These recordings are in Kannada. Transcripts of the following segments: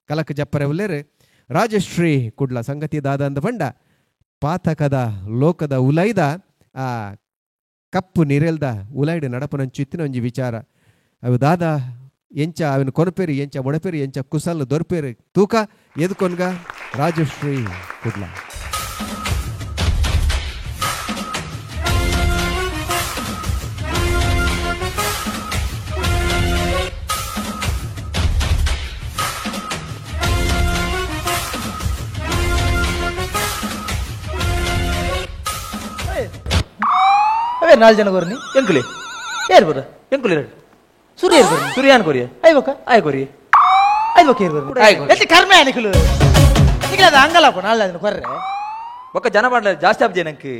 ಕಲಕ ಜಪ್ಪರೆ ಉಲ್ಲೇರು ರಾಜಶ್ರೀ ಕುಡ್ಲ ಸಂಗತಿ ದಾದ ಅಂದ ಪಂಡ ಪಾತಕದ ಲೋಕದ ಉಲೈದ ಆ ಕಪ್ಪು ನಿರೆಲ್ದ ಉಲೈಡ್ ನಡಪನಂಚು ಇತ್ತಿನ ಒಂಜಿ ವಿಚಾರ ಅವು ದಾದ ಎಂಚ ಅವನು ಕೊನಪೇರಿ ಎಂಚ ಮೊಣಪೇರಿ ಎಂಚ ಕುಸಲ್ ದೊರಪೇರಿ ತೂಕ ಎದ್ಕೊನ್ಗ ರಾಜಶ್ರೀ ಕುಡ್ಲ ನಾಲ್ಕು ಜನ ಕೊರ್ನಿ ಎಂಕುಲಿ ಯಾರು ಬರ ಎಂಕುಲಿ ಸೂರ್ಯ ಸೂರ್ಯಾನ್ ಕೊರಿಯ ಐವಕ ಆಯ್ ಕೊರಿ ಐವಕ ಏರ್ ಕರ್ಮೆ ನಿಖಲು ನಿಖಲ ಅದು ಹಂಗಲ್ಲಪ್ಪ ನಾಲ್ಕು ಜನ ಕೊರ್ರೆ ಒಕ್ಕ ಜನ ಮಾಡಲ ಜಾಸ್ತಿ ಆಬ್ಜೆ ನಂಗೆ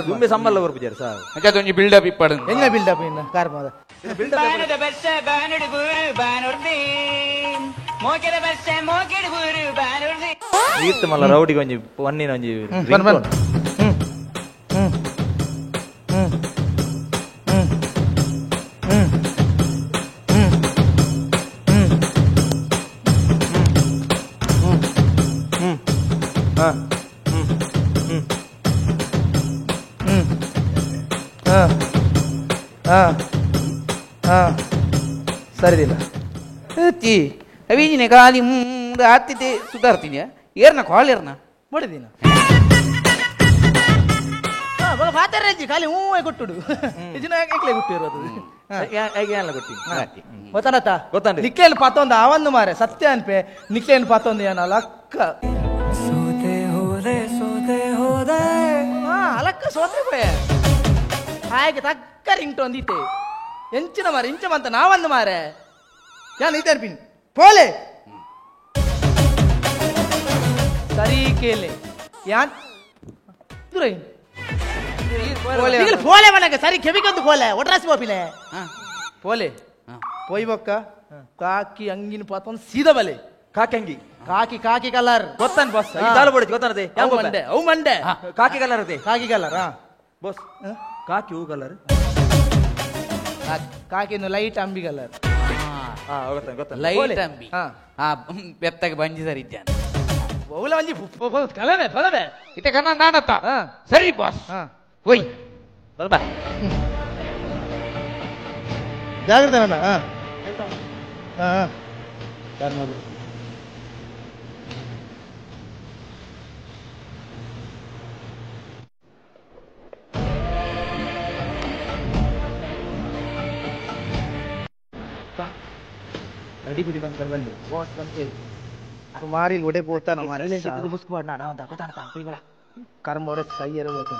ದುಂಬೆ ಸಂಬಲ್ಲ ಬರ್ಬಿಜಾರ ಸರ್ ಯಾಕೆ ಒಂಜಿ ಬಿಲ್ಡಪ್ ಇಪ್ಪಡು ಎಂಗ ಬಿಲ್ಡಪ್ ಇನ್ನ ಕಾರ್ಮ ಬಾನದ ಬಸ್ಸ ಬಾನಡು ಬೂರು ಬಾನುರ್ದಿ ಮೋಕೆದ ಬಸ್ಸ ಮೋಕೆಡು ಬೂರು ಬಾನುರ್ದಿ ಈರ್ತ ಮಲ್ಲ ರೌಡಿಗೆ ಒಂಜಿ ಒನ್ನಿನ ಒಂಜಿ ಸರಿದಿಲ್ಲ ಅವೀಜಿನ ಖಾಲಿ ಆತಿದ್ದೆ ಸುಧಾರ್ತೀನಿ ಏರ್ನ ಕಾಲ್ ಏರ್ನ ಬಡಿದಿನ ಮಾತಾಡ್ರಿ ಖಾಲಿ ಹೂ ಕೊಟ್ಟುಡು ಇದನ್ನ ಏಕ್ಲೆ ಕೊಟ್ಟಿರೋದು ಗೊತ್ತಾನತ್ತ ಗೊತ್ತಾಂಡ್ರಿ ನಿಕ್ಲೇನ್ ಪಾತೊಂದು ಅವಂದು ಮಾರೆ ಸತ್ಯ ಅನ್ಪೆ ನಿಕ್ಲೇನ್ ಪಾತೊಂದು ಏನಲ್ಲ ಅಕ್ಕ ಅಲಕ್ಕ ಸೋತೆ ಪೋಯ ಹಾಗೆ ತಕ್ಕ ರಿಂಗ್ಟು ಒಂದಿತ್ತೆ ಎಂಚಿನ ಮಾರೆ ಇಂಚ ಮಂತ ನಾವಂದು ಮಾರೆ ಯಾನ್ ಇದ್ದಾರ್ಪಿನ್ ಪೋಲೆ ಸರಿ ಕೇಳೆ ಯಾನ್ ದೂರ ಪೋಲೆ ಮನೆಗೆ ಸರಿ ಕೆಮಿಕೊಂದು ಪೋಲೆ ಒಟ್ರಾಸಿ ಪೋಪಿಲೆ ಪೋಲೆ ಪೋಯ್ ಬೊಕ್ಕ ಕಾಕಿ ಅಂಗಿನ ಪಾತೊಂದು ಸೀದಾ ಬಲೆ ಕಾಕಿ ಅಂಗಿ ಕಾಕಿ ಕಲರ್ ಗೊತ್ತಾನ ಬಾಸ್ ದಾಲು ಬಡಿದ್ ಗೊತ್ತಾನದೆ ಅವು ಮಂಡೆ ಕಾಕಿ ಕಲರ್ ಅದೇ ಕಾಕಿ ಕಲರ್ ಬಾಸ್ ಕಾಕಿ ಹೂ ಕಲರ್ ಕಾಕಿನ ಲೈಟ್ ಅಂಬಿ ಕಲರ್ ಲೈಟ್ ಅಂಬಿ ಬೆತ್ತಗೆ ಬಂಜಿ ಸರಿ ಇದ್ದಾನೆ ಒಳ್ಳೆ ಒಂಜಿ ಕಲವೆ ಫಲವೆ ಇತ್ತೆ ಕನ್ನ ನಾನತ್ತ ಸರಿ ಬಾಸ್ ಹೋಯ್ ಬಾ ಜಾಗ್ರತೆ ನನ್ನ ರೆಡಿ ಬಿಡಿ ಬಂದು ಬಾಸ್ ಬಂದು ಮಾರಿ ಒಡೆ ಬೋತಾನ ಮಾರಿ ಮುಸ್ಕುಬಾಡ್ ನಾ ಅಂತ ಗೊತ್ತಾನತ ಕುಯ್ಗಳ ಕರ್ಮ ಅವರ ಕೈ ಇರಬೇಕು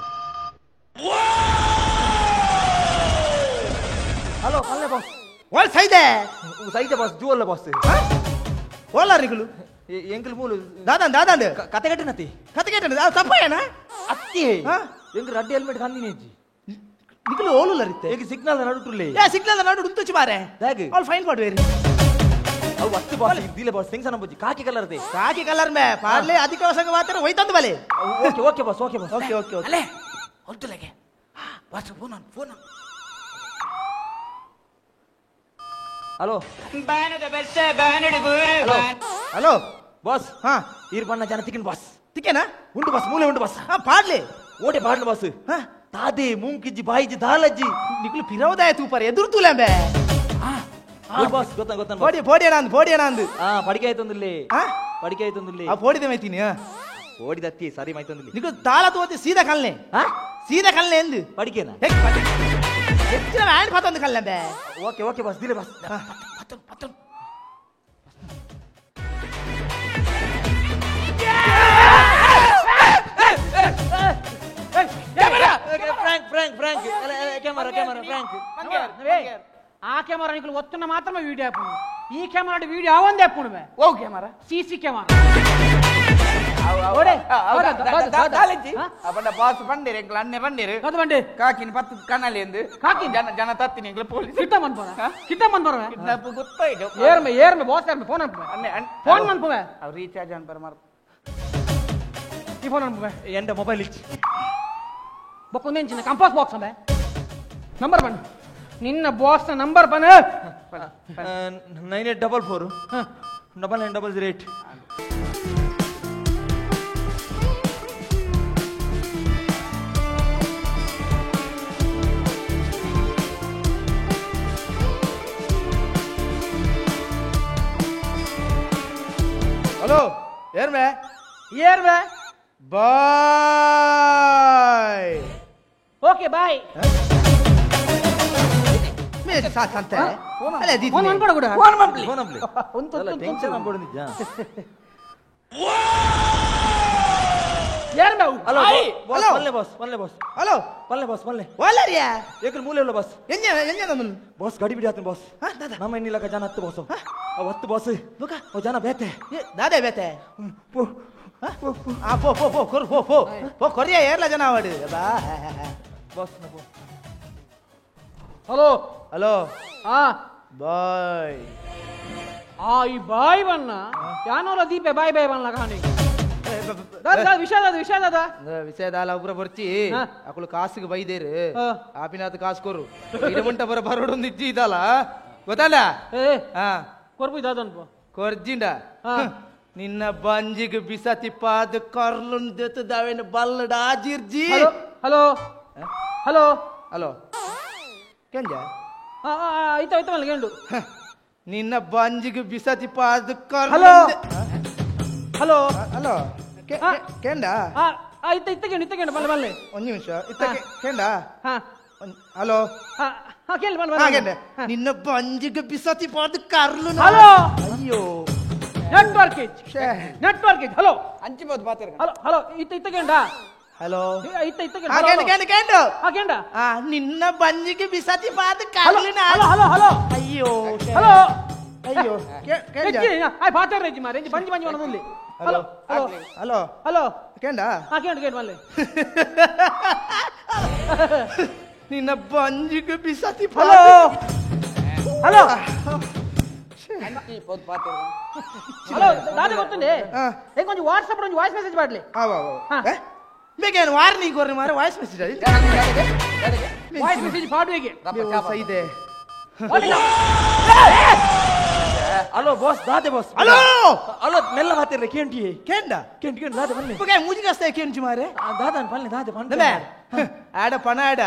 ಹಲೋ ಅಲ್ಲೇ ಬಾಸ್ ಒಳ್ ಸೈದೆ ಬಾಸ್ ಜೂವಲ್ಲ ಬಾಸ್ ಓಲಾರಿಗಳು ಎಂಕಲ್ ಮೂಲು ದಾದಾಂಡ್ ಕತೆ ಕಟ್ಟಿನತಿ ಕತೆ ಕೇಟನ ತಪ್ಪಯ್ಯನ ಅತ್ತಿ ಎಂಕ ರಡ್ಡಿ ಹೆಲ್ಮೆಟ್ ಕಂದಿನಿ ಅಜ್ಜಿ ನಿಕಲು ಓಲುಲರಿತ್ತೆ ಈಗ ಸಿಗ್ನಲ್ ನಡುಟ್ರುಲೆ ಸಿಗ್ನಲ್ ನಡು ಉಂತುಚಿ ಮಾರೆ ಅವ್ಳು ಫೈನ್ ಮಾಡುವೇರಿ ಅವು ಅತ್ತು ಬಾಸ್ ದಿಲೆ ಬಾಸ್ ತೆಂಗ್ಸನ ಬುಜ್ಜಿ ಕಾಕಿ ಕಲರ್ ದೇ ಕಾಕಿ ಕಲರ್ ಮೇ ಪಾರ್ಲೆ ಅಧಿಕ ಸಂಗ ಮಾತ್ರ ಹೋಯ್ತಂದು ಬಲೆ ಓಕೆ ಬಾಸ್ ಓಕೆ ಅಲ್ಲೇ ಹೊಲ್ತುಲೆಗೆ ಬಾಸ್ ಫೋನ್ ಹಲೋ ಬಾನದ ಬಸ್ಸ ಬಾನಡು ಬೂರು ಹಲೋ ಬಾಸ್ ಹಾ ಈರ್ ಬಣ್ಣ ಜನ ತಿಕ್ಕಿನ ಬಾಸ್ ತಿಕ್ಕೇನಾ ಉಂಟು ಬಾಸ್ ಮೂಲೆ ಉಂಟು ಬಾಸ್ ಪಾಡ್ಲೆ ಓಟೆ ಬಾಡ್ಲು ಬಾಸ್ ತಾದೆ ಮೂಂಕಿಜ್ಜಿ ಬಾಯಿಜ್ಜಿ ದಾಲಜ್ಜಿ ನಿಕ್ಲು ಪಿರವದಾಯ ತೂಪಾರೆ ಎದುರು ತೂಲೆಂಬೆ ಬಾಸ್ ಗೊತ್ತಾನ ಪೋಡಿ ಅಂದು ಪಡಿಕೆ ಆಯ್ತೊಂದಿಲ್ಲಿ ಪಡಿಕೆ ಆಯ್ತೊಂದಿಲ್ಲಿ ಪೋಡಿದೆ ಮೈತೀನಿ ಓಡಿದತ್ತಿ ಸರಿ ಮಾಯ್ತೊಂದಿಲ್ಲಿ ನಿಕ್ಲು ತಾಳ ತೋತಿ ಸೀದಾ ಕಲ್ನೆ ಎಂದು ಪಡಿಕೆನಾ ಹೆಚ್ಚಿನ ಹ್ಯಾಂಡ್ ಪಾತೊಂದು ಕಲ್ಲೆಂಬೆ ಓಕೆ ಬಾಸ್ ದಿಲೆ ಬಾಸ್ ಫ್ರಾಂಕ್ ಕ್ಯಾಮರಾ ಫ್ರಾಂಕ್ ఆ కెమెరా నీకు వస్తున్న మాత్రమే వీడియో ఆపును ఈ కెమెరా వీడియో అవందే ఆపునువే ఓ కెమెరా సీసీ కెమెరా ఓడే ಕಾಲೇಜಿ ಅಪ್ಪನ ಬಾಸ್ ಬಂದಿರಿ ಎಂಕ್ಲ ಅನ್ನೆ ಬಂದಿರಿ ಕದ ಬಂಡಿ ಕಾಕಿನ ಪತ್ತು ಕಣ್ಣಲ್ಲಿ ಎಂದು ಕಾಕಿ ಜನ ತತ್ತಿನಿ ಎಂಕ್ಲ ಪೊಲೀಸ್ ಕಿಟ್ಟಮನ್ ಬರವೆ ಕಿಡ್ನಾಪ್ ಗೊತ್ತಾಯ್ತು ಏರ್ಮೆ ಬಾಸ್ ಏರ್ಮೆ ಫೋನ್ ಅನ್ಪವೆ ಫೋನ್ ಮನ್ಪವೆ ಅವ್ ರೀಚಾರ್ಜ್ ಅನ್ಪರ ಮಾರ್ ಈ ಫೋನ್ ಅನ್ಪವೆ ಎಂಡ ಮೊಬೈಲ್ ಇಚ್ಚಿ ಬೊಕ್ಕೊಂದೇಂಚಿನ ಕಂಪಾಸ್ ಬಾಕ್ಸ್ ಅಂಬೆ ನಂಬರ್ ಬಣ್ಣ ನಿನ್ನ ಬಾಸ್ ನಂಬರ್ ಬನ 9844 9908. ಹಲೋ ಏನ್ ಬೇ ಬಾಯ್ ಓಕೆ ಬಾಯ್ ಮೇರೆ ಸಾಥ್ ಅಂತ ಅಲ್ಲ ದೀದಿ ಫೋನ್ ಅನ್ಕೊಡ ಕೂಡ ಫೋನ್ ಟೆನ್ಷನ್ ಆಗ್ಬಿಡು ನಿಜ. ಏನ್ ಬಾವು ಹಲೋ ಹಲೋ. ಮಲ್ಲೆ ಬಾಸ್ ಹಲೋ ಮಲ್ಲೆ ಓಲರಿಯಾ ಏಕಲ್ ಮೂಲೆ ಇಲ್ಲ ಬಾಸ್ ಎಂಜ ನಮ್ಮನ್ನು ಬಾಸ್ ಗಾಡಿ ಬಿಡಿ ಆತನ ಬಾಸ್ ನಮ್ಮ ಇನ್ನಿಲ್ಲ ಜನ ಹತ್ತು ಬಾಸ್ ಅವತ್ತು ಬಾಸ್ ಅವ್ ಜನ ಬೇತೆ ದಾದೆ ಬೇತೆ ಪೋ ಕೊರಿಯಾ ಏರ್ಲ ಜನ ಆವಾಡು ಬಾ ಬಾಸ್ ಹಲೋ ಹಲೋ ಹಾ ಬಾಯ್ ಈ ಬಾಯ್ ಬನ್ನ ಯಾನೋಲ ದೀಪೆ ಬಾಯ್ ಬನ್ನ ಕಾಣಿ ವಿಷಯ ವಿಷಯದಾಲ ಒಬ್ರ ಬರ್ತಿ ಹಾ. ಅಕ್ಕಳು ಕಾಸಿಗೆ ಬೈದೇರು ಹಾ. ಆಪಿನಾಥ ಕಾಸು ಕೊರು ಇಡಮಂಟ ಬರೋಡೊಂದು ಇಜ್ಜಿ ಇದಲ್ಲ ಗೊತ್ತಲ್ಲ ಹಾ ಕೊರ್ಪು ದಾದನ್ಪು ಕೊರ್ಜಿಂಡ ಹಾ. ನಿನ್ನ ಬಂಜಿಗೆ ಬಿಸ ತಿಪ್ಪಾದ ಕರ್ಲುಂದೆತ್ತದಾವೇನ ಬಲ್ಲಡ ಜಿರ್ಜಿ ಹಲೋ ಹಲೋ ಹಲೋ ಹಲೋ ಕೆಂಜ ಆಯ್ತು ಆಯ್ತು ಮಲ್ಲ ಗೆಂಡು ನಿನ್ನ ಬಂಜಿಗೆ ಬಿಸ ತಿಪ್ಪಾದ ಹಲೋ ಹಲೋ ಹಲೋ ಹಾ. ಕೆಂಡ ಇತ್ತಗೆಂಡು ಬಲ್ಲೆ ಬಲ್ಲೆ ಒಂದ್ ನಿಮಿಷ ಇತ್ತ ಕೆಂಡ ಹಾ ಹಲೋ ಕೇಳಿ ಬಲ್ಲೆ ಹಾಗೆಂಡೆ ನಿನ್ನ ಬಂಜಿಗೆ ಬಿಸ ತಿಪ್ಪಾದ ಕರ್ಲು ಹಲೋ ಅಯ್ಯೋ ನೆಟ್ವರ್ಕ್ ಹಲೋ ಅಂಚಿಬೋದು ಮಾತಾಡ ಹಲೋ ಹಲೋ ಇತ್ತಗೆಂಡ ಹಲೋ ಇತ್ತಗೆಂಡು ಕೆಂಡು ಹಾಗೆಂಡ ನಿನ್ನ ಬಂಜಿಗೆ ಬಿಸ ತಿಪ್ಪಾದ ಹಲೋ ಕರ್ಲಿನ ಹಲೋ ಹಲೋ ಹಲೋ ಅಯ್ಯೋ ಹಲೋ ಅಯ್ಯೋ ಕೆಂಡ ಆಯ್ ಪಾತ್ರ ರೇಜಿ ಮಾರೆ ಬಂಜಿ ಬಂಜಿ ಒಣದಲ್ಲಿ ಹಲೋ ಹಲೋ ಹಲೋ ಹಲೋ ಕೆಂಡ ಕೇಂಡು ಮಲ್ಲೆ ನಿನ್ನ ಬಂಜಿಗೆ ಬಿಸ ಹಲೋ ಹಲೋ ಹಲೋ ದಾದ ಗೊತ್ತುಂಡೆ ಹೆಂಗ್ ಒಂದು ವಾಟ್ಸಪ್ ಒಂದು ವಾಯ್ಸ್ ಮೆಸೇಜ್ ಮಾಡ್ಲಿ ಹಾ. ಬೇಕೇನು ವಾರ್ನಿಂಗ್ ಕೊರ್ರಿ ಮಾರ ವಾಯ್ಸ್ ಮೆಸೇಜ್ ವಾಯ್ಸ್ ಮೆಸೇಜ್ ಪಾಡುವೆಗೆ ಇದೆ ಹಲೋ ಬಾಸ್ ದಾದೆ ಬಾಸ್ ಹಲೋ ಹಲೋ ಮೆಲ್ಲ ಮಾತಿರ್ರೆ ಕೇಂಟಿ ಕೆಂಡ ಕೇಂಟಿ ದಾದೆ ಬನ್ನಿ ಮುಜಿಗಸ್ತಾಯ ಕೇಂಚಿ ಮಾರೆ ದಾದನ್ ಬನ್ನಿ ದಾದೆ ನಮೆ ಆಡ ಪಣ ಆಡ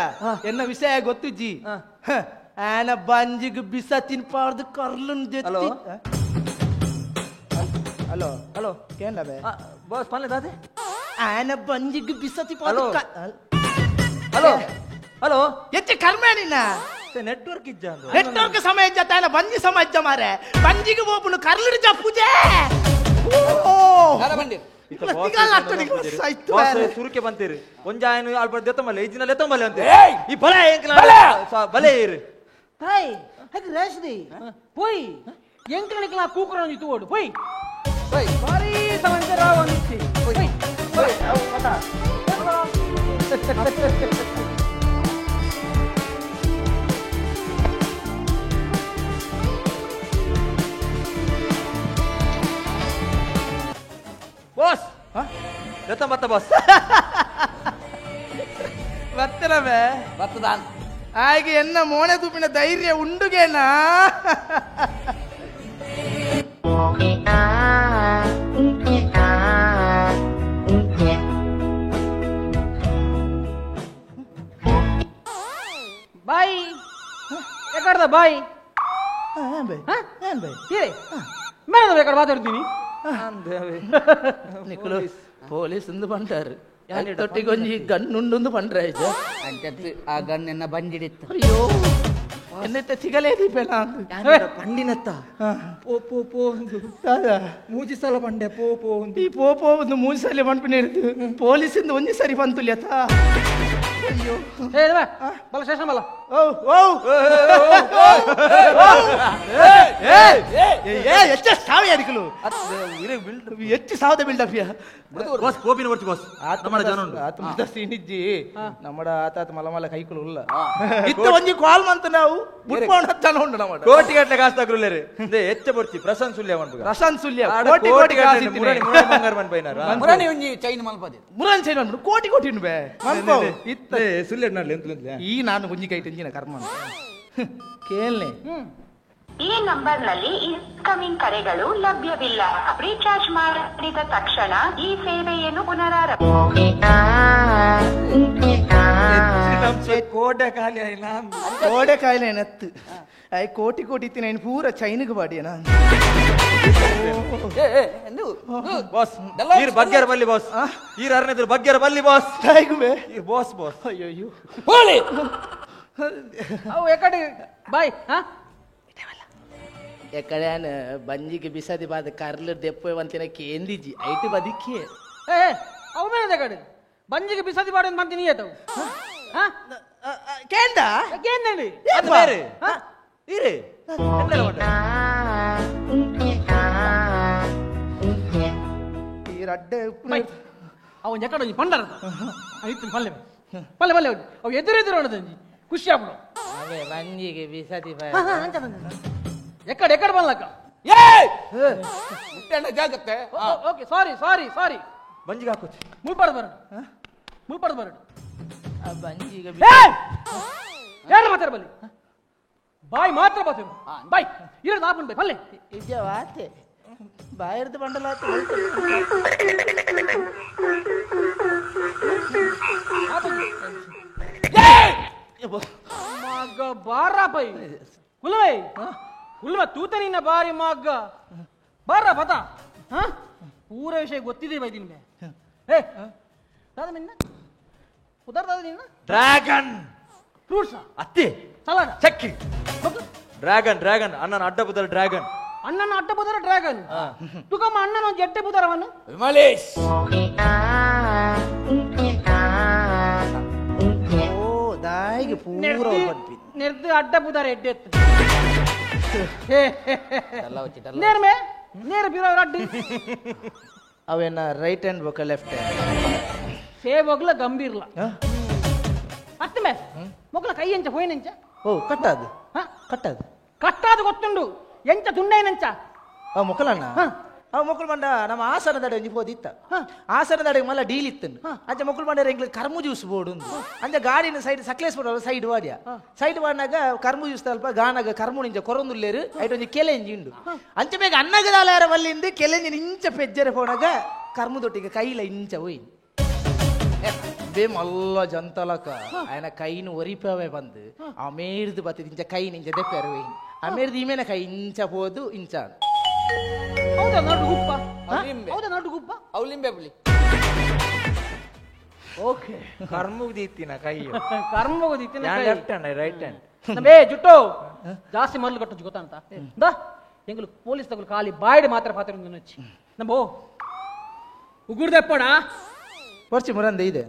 ಎನ್ನ ವಿಷಯ ಗೊತ್ತುಜ್ಜಿ ಆನ ಬಂಜಿಗೆ ಬಿಸ ತಿನ್ಪಾರ್ದು ಕರ್ಲನ್ ಹಲೋ ಹಲೋ ಹಲೋ ಕೇಂಡ ಬೇ ಬಾಸ್ ಬನ್ನಿ ದಾದೆ ಆನ ಬಂಜಿಗೆ ಬಿಸ ಹಲೋ. ತಿನ್ಪಾರ್ದು ಹಲೋ ಹಲೋ ಎಚ್ಚೆ ಕರ್ಮ ನಿನ್ನ ನೆಟ್ವರ್ಕ್ ಇಜ್ಜ ಅಂದು ನೆಟ್ವರ್ಕ್ ಸಮಯ ತಾನ ಬಂಜಿ ಸಮಯ ಮಾರೆ ಬಂಜಿಗೆ ಹೋಗ್ಬಿಡು ಕರ್ಲಿನ ಪೂಜೆ ಸುರುಕೆ ಬಂತೀರಿ ಒಂಜಾಯನು ಅಲ್ಪ ದೆತ್ತಮಲ್ಲ ಇಜ್ಜಿನಲ್ಲಿ ಎತ್ತಂಬಲ್ಲ ಅಂತ ಈ ಬಲೆ ಬಲೆ ಇರು ಹಾಯ್ ಹಾಗೆ ರೇಷ್ದಿ ಪೋಯ್ ಎಂಕ್ಲನಿಕ್ಲ ಕೂಕ್ರ ಇತ್ತು ಓಡು ಪೋಯ್ ಬಾರಿ ಸಮಾಚಾರ ಒಂದಿತ್ತಿ ಪೋಯ್ ಬಾಸ್ ಎತ್ತ ಬತ್ತ ಬಾಸ್ ಬತ್ತನವೇ ಬತ್ತದಾನ್ ಹಾಗೆ ಎನ್ನ ಮೋನೆ ತೂಪಿನ ಧೈರ್ಯ ಉಂಡುಗೇನಾ ಬಾಯ್ ಯಾಕಡ್ದ ಬಾಯ್ ಏನ್ ಬೈ ಮೇಡಮ್ ಯಾಕಡೆ ಮಾತಾಡ್ತೀನಿ ನಿಕ್ಕಲು ಪೊಲೀಸ್ ಎಂದು ಬಂಟಾರು ತೊಟ್ಟಿಗೊಂಜಿ ಗಣ್ಣುಂಡು ಬಂಡ್ರೆ ಅಂಚತ್ತು ಆ ಗಣ್ಣೆನ್ನ ಬಂದಿಡಿತ್ತು ಅಯ್ಯೋ ಎನ್ನತ್ತ ಸಿಗಲೇ ದೀಪೇನ ಪಂಡಿನತ್ತ ಪೋ ಪೋ ಪೋ ಮೂಜಿ ಸಲ ಪಂಡೆ ಪೋ ಪೋ ಈ ಪೋಪೋ ಒಂದು 3 ಸಲ ಬಂಡ್ಪಿನ ಇರ್ತು ಪೊಲೀಸಿಂದ ಒಂಜಿ ಸರಿ ಬಂತುಲ್ಯತ ಅಯ್ಯೋ ಏ ಬಲ ಸ್ಟೇಷನ್ ಬಲ ಓ ಓ ಎಷ್ಟ ಸಾವ ಅಡಿಕಲು ಹೆಚ್ಚು ಸಾವದ ಬಿಲ್ಡಪ್ ಬಾಸ್ ಕೋಪಿನ ಬರ್ತಿ ಬಾಸ್ ನಮ್ಮ ಜನ ಉಂಟು ಆತ ಸೀನಿಜ್ಜಿ ನಮ್ಮಡ ಆತಾತ ಮಲಮಲ ಕೈಕಲು ಉಲ್ಲ ಇತ್ತ ಒಂಜಿ ಕಾಲ್ ಮಂತ ನಾವು ಬುಟ್ಪೌಂಡ್ ಹತ್ತಾನ ಉಂಡು ನಮ್ಮಡ ಕೋಟಿ ಗಟ್ಟಲೆ ಕಾಸು ತಗೊಳ್ಳೇರಿ ಹೆಚ್ಚ ಬರ್ತಿ ಪ್ರಶಂಸ ಸುಲ್ಯ ಮಾಡ್ಬೇಕು ರಸನ್ ಸುಲ್ಯ ಕೋಟಿ ಕೋಟಿ ಕಾಸು ಮುರಾಣಿ ಬಂಗಾರ ಮನ್ ಬೈನಾರ ಮುರಾನಿ ಒಂಜಿ ಚೈನ್ ಮಲ್ಪದೆ ಮುರನ್ ಸೈನ್ ಮಾಡ್ಬಿಡು ಕೋಟಿ ಕೋಟಿ ಉಂಡು ಇತ್ತ ಸುಲ್ಯ ನಡ್ಲಿ ಎಂತ ಈ ನಾನು ಒಂಜಿ ಕೈ ಟೆಂಜಿನ ಕರ್ಮ ಕೇಳ್ನೆ ಈ ನಂಬರ್ನಲ್ಲಿ ಇನ್ಕಮಿಂಗ್ ಕರೆಗಳು ಲಭ್ಯವಿಲ್ಲ. ರೀಚಾರ್ಜ್ ಮಾಡಿದ ತಕ್ಷಣ ಈ ಸೇವೆಯನ್ನು ಕೋಡೆ ಕಾಲಿ ಕೋಡೆ ಕಾಯಿಲೆ ನತ್ತು ಅಯ್ಯ ಕೋಟಿ ಕೋಟಿ ಇತ್ತಿನ ಪೂರ ಚೈನಿಗೆ ಬಾಡಿಯನ ಬಾಸ್ ಈರ್ ಬಗ್ಗೆರ ಬಲ್ಲಿ ಬಾಸ್ ಈರ್ ಅರ್ನೆದ್ರು ಬಗ್ಗೆರ ಬಲ್ಲಿ ಬಾಸ್ ಈರ್ ಬಾಸ್ ಬಾಸ್ ಅಯ್ಯೋ ಹೋಳಿ ಅವು ಎಕಡೆ ಬಾಯ್ ಎಕಡೆ ಬಂಜಿಗೆ ಬಿಸದಿ ಬಾದ ಕರ್ಲು ದೆಪ್ಪೆ ಒಂತಿನ ಕೇಂದಿಜಿ ಐಟಿ ಬದಿಕ್ಕೆ ಏ ಅವು ಮೇಲೆ ಕಡೆ ಬಂಜಿಗೆ ಬಿಸದಿ ಬಾಡ ಮಾಡ್ತೀನಿ ಏತವು ಕೇಂದ ಕೇಂದ್ರಿ ಅದು ಬೇರೆ ಈರೆ ಎಂದೆಲ್ಲ ಮಾಡ ಈ ರಡ್ಡೆ ಅವ ಎಕಡೆ ಪಂಡರ ಐತಿ ಪಲ್ಲೆ ಪಲ್ಲೆ ಪಲ್ಲೆ ಅವು ಎದುರೆದುರು ಅನ್ನೋದಂಜಿ ಖುಷಿ ಆಗ್ಬಿಡು ಅವೇ ಬಂಜಿಗೆ ಬಿಸದಿ ಎಕಡೆ ಎಕಡೆ ಬಂದ್ಲಕ್ಕ ಜಾಗತ್ತೆ ಓಕೆ ಸಾರಿ ಸಾರಿ ಸಾರಿ ಬಂಜಿಗೆ ಹಾಕೋತಿ ಮುಳ್ಪಾಡ್ದು ಬರಡು ಮುಳ್ಪಾಡ್ದು ಬರಡು ಬಂಜಿಗೆ ಯಾರು ಮಾತಾಡ ಬಲ್ಲಿ ಬಾಯ್ ಮಾತ್ರ ಬರ್ತೇವೆ ಬಾಯ್ ಇರೋದು ಆಪನ್ ಬಾಯ್ ಪಲ್ಲೆ ನಿಜವಾತೆ ಬಾಯರ್ದು ಬಂಡಲ ಮಗ ಬಾರ ಬೈ ಕುಲವೈ ಕುಲ್ವ ತೂತ ನಿನ್ನ ಬಾರಿ ಮಗ್ಗ ಬಾರ ಪತ ಪೂರ ವಿಷಯ ಗೊತ್ತಿದೆ ಬೈ ನಿನ್ಗೆ ಏ ದಾದ ನಿನ್ನ ಉದರ್ ದಾದ ನಿನ್ನ ಡ್ರ್ಯಾಗನ್ ಫ್ರೂಟ್ಸ್ ಅತ್ತಿ ಸಲಾಡ ಚಕ್ಕಿ ಡ್ರ್ಯಾಗನ್ ಡ್ರ್ಯಾಗನ್ ಅಣ್ಣನ ಅಡ್ಡ ಬದಲ್ ಡ್ರ್ಯಾಗನ್ ಅಣ್ಣನ ಅಡ್ಡ ಬುದರ ಡ್ರ್ಯಾಗನ್ ತುಕಮ್ಮ ಅಣ್ಣನ ಒಂದು ಎಟ್ಟೆ ಬುದರವನು ವಿಮಲೇಶ್ ಓ ದಾಯಿಗೆ ಪೂರ ನಿರ್ದು ಅಡ್ಡ ಬುದರ ಎಡ್ಡೆತ್ತು ನೇರ್ಮೆ ನೇರ ಬಿರೋ ಅಡ್ಡಿ ಅವೇನ ರೈಟ್ ಹ್ಯಾಂಡ್ ಬೊಕ್ಕ ಲೆಫ್ಟ್ ಹ್ಯಾಂಡ್ ಸೇವಗ್ಲ ಗಂಭೀರ್ಲ ಅತ್ತ ಮೇ ಮೊಗ್ಲ ಕೈ ಎಂಚ ಹೋಯ್ನೆಂಚ ಓ ಕಟ್ಟದು ಕಟ್ಟದು ಕಟ್ಟಾದ ಗೊತ್ತುಂಡು ಎಂಚ ತುಂಡೇನೆಂಚ ಅವ್ ಮೊಕ್ಕಲಣ್ಣ ಅವ್ ಮೊಕ್ಕಲು ಮಂಡ ನಮ್ಮ ಆಸನದಡೆ ಒಂಜಿ ಹೋದಿತ್ತ ಆಸನದಡೆಗೆ ಮಲ್ಲ ಡೀಲ್ ಇತ್ತನು ಅಂಚ ಮೊಕ್ಕಲು ಮಂಡ ಎಂಗ್ಲ ಕರ್ಮು ಜ್ಯೂಸ್ ಬೋರ್ಡ್ ಅಂಚ ಗಾಡಿನ ಸೈಡ್ ಸಕ್ಲೇಶ್ಪುರ ಸೈಡ್ ವಾಡ್ಯ ಸೈಡ್ ವಾಡ್ನಾಗ ಕರ್ಮು ಜ್ಯೂಸ್ ತಲ್ಪ ಗಾನಾಗ ಕರ್ಮು ನಿಂಚ ಕೊರೊಂದುಲ್ಲೇರು ಐಟ್ ಒಂಜಿ ಕೆಲೆಂಜಿ ಉಂಡು ಅಂಚ ಬೇಗ ಅನ್ನಗದಾಲಾರ ಬಲ್ಲಿಂದು ಕೆಲೆಂಜಿ ಇಂಚ ಪೆಜ್ಜರೆ ಹೋಣಾಗ ಕರ್ಮು ದೊಟ್ಟಿಗೆ ಕೈಲ ಇಂಚ ಹೋಯ್ ಬೇ ಮಲ್ಲ ಜಂತಲಕ ఆయన ಕೈನು ಒರಿಪವೆ ಬಂದು ಅಮೇರ್ದು ಬತ್ತಿದ ಇಂಚ ಕೈ ನಿಂಚ ದೆಪ್ಪೆರ ಹೋಯ್ ಅಮೇರ್ದು ಈಮೇನ ಕೈ ಇಂಚ ಹೋದು ಇಂಚ ಹೌದಾ ನಾಡು ಗುಪ್ಪ ಹೌದಾ ನಾಡು ಗುಪ್ಪ ಅವಲಿಂಬೆ ಬುಳಿ ಓಕೆ ಕರ್ಮುಗ್ ದೀತಿನ ಕೈ ಕರ್ಮ ಹೋದಿತ್ತಿನ ಲೆಫ್ಟ್ ಹ್ಯಾಂಡ್ ರೈಟ್ ಹ್ಯಾಂಡ್ ನಬೇ ಜುಟ್ಟು ಜಾಸ್ತಿ ಮೊದಲು ಕಟ್ಟು ಗೊತ್ತಂತ ದಾ ಎಂಗ್ಲು ಪೊಲೀಸ್ ತಗಲು ಖಾಲಿ ಬಾಯ್ಡ್ ಮಾತ್ರ ಪಾತ್ರ ನಚ್ಚಿ ನಬೋ ಉಗುರ್ದೆಪ್ಪಡ ವರ್ಷಿ ಮುರಂದೆ ಇದೆ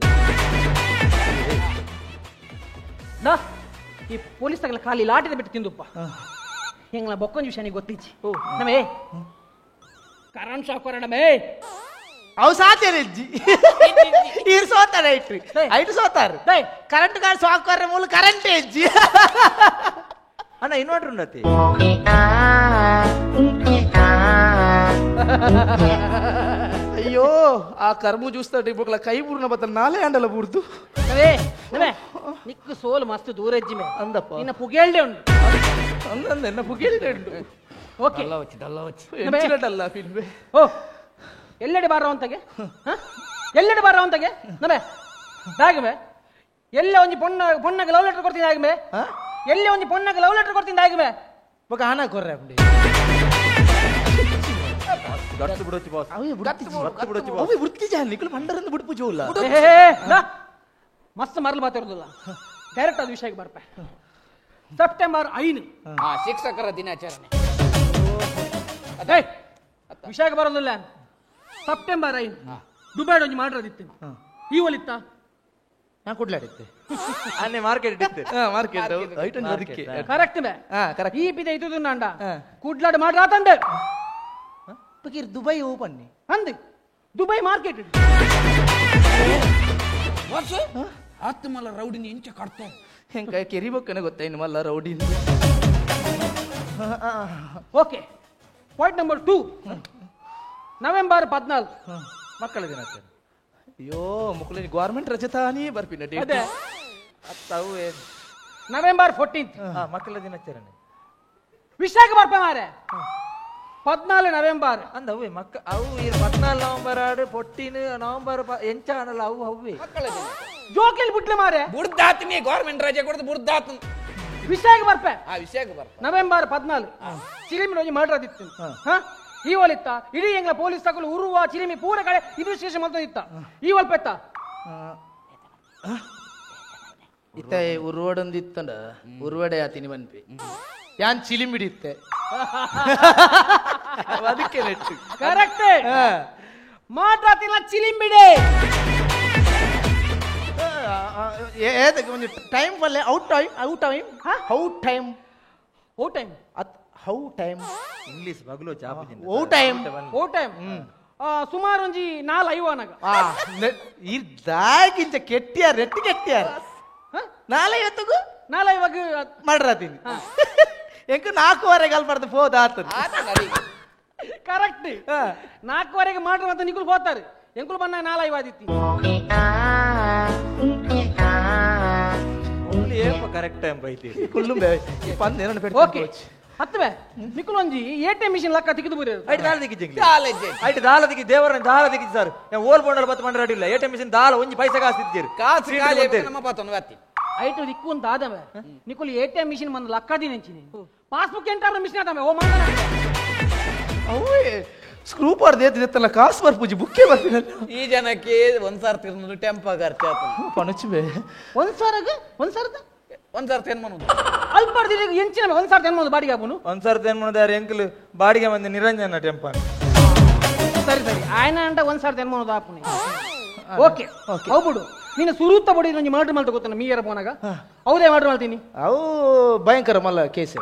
ದಾ ಈ ಪೊಲೀಸ್ ತಗಲ ಖಾಲಿ ಲಾಟಿದ ಬಿಟ್ಟು ತಿಂದುಪ್ಪ ಹೆಂಗ್ಲ ಬೊಕ್ಕೊಂದು ವಿಷಯ ನೀಗೆ ಗೊತ್ತಿಚ್ಚಿ ನಮೇ ಕರಣ್ ಶಾಕರ ನಮೇ ಅವು ಸಾತ್ಯರೆಜ್ಜಿ ಈರು ಸೋತಾರ ಐಟ್ರಿ ಐಟು ಸೋತಾರ ಕರೆಂಟ್ ಕಾರ್ ಸಾಕೋರ ಮೂಲ ಕರೆಂಟ್ ಹೆಜ್ಜಿ ಅಣ್ಣ ಇನ್ವರ್ಟರ್ ಉಂಡತಿ ಅಯ್ಯೋ ಆ ಕರ್ಮು ಜ್ಯೂಸ್ ಟಿಪ್ಪುಗಳ ಕೈ ಪೂರ್ಣ ಬತ್ತ ನಾಳೆ ಅಂಡಲ ಬೂರ್ದು ನವೇ ನವೇ ನಿಕ್ಕು ಸೋಲು ಮಸ್ತ್ ದೂರ ಎಜ್ಜಿ ಮೇ ಅಂದಪ್ಪ ನಿನ್ನ ಪುಗೇಳ್ಡೆ ಉಂಟು ಅಂದಂದ ಎನ್ನ ಪುಗೇಳಿದೆ ಉಂಟು ಓಕೆ ಎಂಚಿನಟಲ್ಲ ಫಿಲ್ಮೆ ಓ ಎಲ್ಲೆಡೆ ಬಾರವಂತಗೆ ಎಲ್ಲೆಡೆ ಬಾರವಂತಗೆ ನಮೇ ದಾಗಮೆ ಎಲ್ಲ ಒಂಜಿ ಪೊಣ್ಣಗೆ ಲವ್ ಲೆಟರ್ ಕೊಡ್ತೀನಿ ಆಗಮೆ ಎಲ್ಲಿ ಒಂಜಿ ಪೊಣ್ಣಗೆ ಲವ್ ಲೆಟರ್ ಕೊಡ್ತೀನಿ ಆಗಮೆ ಬೊಕ ಹಣ ಕೊರ್ರೆ ಅಪ್ಪಡಿ ಗತ್ತು ಬಿಡೋಚಿ ಬಾಸ್ ಗತ್ತು ಬಿಡೋಚಿ ಬಾಸ್ ಅವು ವೃತ್ತಿ ಜಾನ್ ನಿಕಲು ಮಂಡರನ್ನು ಬಿಡ್ಪು ಜೋಲ್ಲ ಮಸ್ತ್ ಮರಲು ಮಾತಾಡೋದಿಲ್ಲ ಡೈರೆಕ್ಟ್ ಅದು ವಿಷಯಕ್ಕೆ ಬರ್ಪೆ ಸೆಪ್ಟೆಂಬರ್ 5 ಶಿಕ್ಷಕರ ದಿನಾಚರಣೆ ಅದೇ ವಿಷಯಕ್ಕೆ ಬರೋದಿಲ್ಲ ಸೆಪ್ಟೆಂಬರ್ 5 ದುಬೈ ಒಂಜಿ ಮಾಡಿರೋದಿತ್ತು ಈ ಒಲಿತ್ತ ನಾ ಕುಡ್ಲಾಡಿತ್ತೆ ಅನ್ನೆ ಮಾರ್ಕೆಟ್ ಇಟ್ಟಿತ್ತು ಮಾರ್ಕೆಟ್ ಐಟನ್ ಅದಕ್ಕೆ ಕರೆಕ್ಟ್ ಮೇ ಕರೆಕ್ಟ್ ಈ ಪಿದೆ ಇದು ನಾಂಡ ಕುಡ್ಲಾಡ್ ಮಾಡ್ರಾತಂಡೆ ಬಕೀರ್ ದುಬೈ ಓಪನ್ನಿ ಅಂದೆ ದುಬೈ ಮಾರ್ಕೆಟ್ ವರ್ಷ ಆತ್ತು ಮಲ್ಲ ರೌಡಿನ ಇಂಚ ಕಟ್ತೆ ಹೆಂಗ ಕೆರಿಬೇಕನೆ ಗೊತ್ತಾ ಇನ್ನು ಮಲ್ಲ rowdy okay point number 2 November 14 ಮಕ್ಕಳ ದಿನಾಚರಣೆ ಅಯ್ಯೋ ಮಕ್ಕಳಿಗೆ ಗೌರ್ಮೆಂಟ್ ರಜೆ ತಾನೇ ಬರ್ಪಿನ ಅದೇ ಅತ್ತವು ನವೆಂಬರ್ 14 ಮಕ್ಕಳ ದಿನಾಚರಣೆ ವಿಷಯಕ್ಕೆ ಬರ್ಪೆ ಮಾರೆ 14 ನವೆಂಬರ್ ಅಂದ ಅವ್ವೆ ಮಕ್ಕ ಅವು 14 ನವೆಂಬರ್ ಆಡು ಪೊಟ್ಟಿನ ನವೆಂಬರ್ ಎಂಚಾನಲ್ಲ ಅವು ಅವ್ವೆ ಜೋಕ್ಲಿ ಬಿಟ್ಲೆ ಮಾರೆ ಬುರ್ದಾತ್ನಿ ಗೌರ್ಮೆಂಟ್ ರಜೆ ಕೊಡ್ದು ಬುರ್ದಾತ್ ವಿಷಯಕ್ಕೆ ಬರ್ಪೆ ಆ ವಿಷಯಕ್ಕೆ ಬರ್ಪ ನವೆಂಬರ್ 14 ಚಿಲಿಮಿ ರೋಜಿ ಮರ್ಡರ್ ಆದಿತ್ತು ಈ ಒಲಿತ್ತ ಇಡೀ ಎಂಗ್ಲ ಪೊಲೀಸ್ ತಗೊಳ್ಳು ಉರುವ ಚಿಲಿಮಿ ಪೂರ ಕಡೆ ಇನ್ವೆಸ್ಟಿಗೇಷನ್ ಮಾಡ್ತಾ ಈ ಒಲ್ಪೆತ್ತ ಇತ್ತ ಉರುವಡೊಂದಿತ್ತಂಡ ಉರುವಡೆ ಆತಿನಿ ಬನ್ಪಿ ಯಾನ್ ಚಿಲಿಮಿಡಿತ್ತೆ ಅದಕ್ಕೆ ನೆಟ್ಟು ಕರೆಕ್ಟ್ ಮಾತಾತಿನ ಚಿಲಿಂಬಿಡೆ ಒಂದು ಟೈಮ್ ಬಲ್ಲೆ out time how time how time English ಬಗ್ಲು ಚಾಪುಜಿನ ಓ ಟೈಮ್ ಸುಮಾರು ಒಂಜಿ 4-5 ಅನಗ ಇದಾಗಿಂಚ ಕೆಟ್ಟಿಯಾರ ರೆಟ್ಟಿ ಕೆಟ್ಟಿಯಾರ 4-5 ಮಾಡ್ರಾತೀನಿ ಎಂಕ 4:15 ಅಲ್ಬಾರ್ದು ಹೋದ ಆತ ಕರೆಕ್ಟ್ 4:15 ಮಾಡ್ರ ಅಂತ ನಿಕುಲ್ ಹೋಗ್ತಾರೆ ಎಂಕುಲ್ ಬನ್ನ 4-5 ಆದಿತ್ತಿ ಏಪ ಕರೆಕ್ಟ್ ಟೈಮ್ ಬೈತಿ ಕುಲ್ಲು ಪಂದ್ ಏನನ್ನ ಪೆಟ್ಟು ಓಕೆ ಹತ್ತವೆ ನಿಕುಲ್ ಒಂಜಿ ಎಟಿಎಂ ಮಿಷಿನ್ ಲಕ್ಕ ತಿಕ್ಕಿದು ಬುರಿ ಐಟ್ ದಾಲ ದಿಕ್ಕಿಜಿ ಐಟ್ ದಾಲ ದಿಕ್ಕಿ ದೇವರ ದಾಲ ದಿಕ್ಕಿಜಿ ಸರ್ ಓಲ್ ಬೋಂಡಲ್ ಬತ್ತ ಮಂಡ್ರ ಅಡಿಲ್ಲ ಎಟಿಎಂ ಮಿಷಿನ್ ದಾಲ ಒಂಜಿ ಪೈಸೆ ಕಾಸು ತಿಕ್ಕಿರಿ ಕಾಸು ಕಾಲೇ ನಮ್ಮ ಪಾತನ ವಾತಿ ಐಟು ದಿಕ್ಕು ಅಂತ ಆದವೆ ನಿಕುಲ್ ಎಟಿಎಂ ಮಿಷಿನ್ ಮಂದ್ ಲಕ್ಕ ದಿನೆಂಚಿನಿ ಪಾಸ್ಬುಕ್ ಎಂಟ್ರ ಮಿಷಿನ್ ಆದವೆ ಓ ಮಂಗನ ಅವೇ ಸ್ಕ್ರೂ ಪಾರ್ದು ಎತ್ತಿತ್ತಲ್ಲ ಕಾಸು ಬರ್ಪುಜಿ ಬುಕ್ಕೆ ಬರ್ತೀನಿ ಈ ಜನಕ್ಕೆ ಒಂದ್ಸಾರ್ ತಿರ್ನದು ಟೆಂಪ ಖರ್ಚು ಆತ ಪಣಚುವೆ ಒಂದ್ಸಾರ್ ತೆನ್ಮನು ಅಲ್ಪಾರ್ದಿ ಎಂಚಿನ ಒಂದ್ಸಾರ್ ತೆನ್ಮೋದು ಬಾಡಿಗೆ ಆಗುನು ಒಂದ್ಸಾರ್ ತೆನ್ಮೋದು ಯಾರು ಎಂಕಲ್ ಬಾಡಿಗೆ ಮಂದಿ ನಿರಂಜನ ಟೆಂಪನ್ ಸರಿ ಆಯ್ನ ಅಂಟ ಒಂದ್ಸಾರ್ ತೆನ್ಮೋದು ಆಪುನಿ ಓಕೆ ಹೋಗ್ಬಿಡು ನೀನು ಸುರೂತ ಬಡಿ ನಂಜಿ ಮರ್ಡರ್ ಮಾಡ್ತಾ ಗೊತ್ತಾನ ಮೀಯರ ಪೋನಾಗ ಹೌದೇ ಮರ್ಡರ್ ಮಾಡ್ತೀನಿ ಅವು ಭಯಂಕರ ಮಲ್ಲ ಕೇಸ್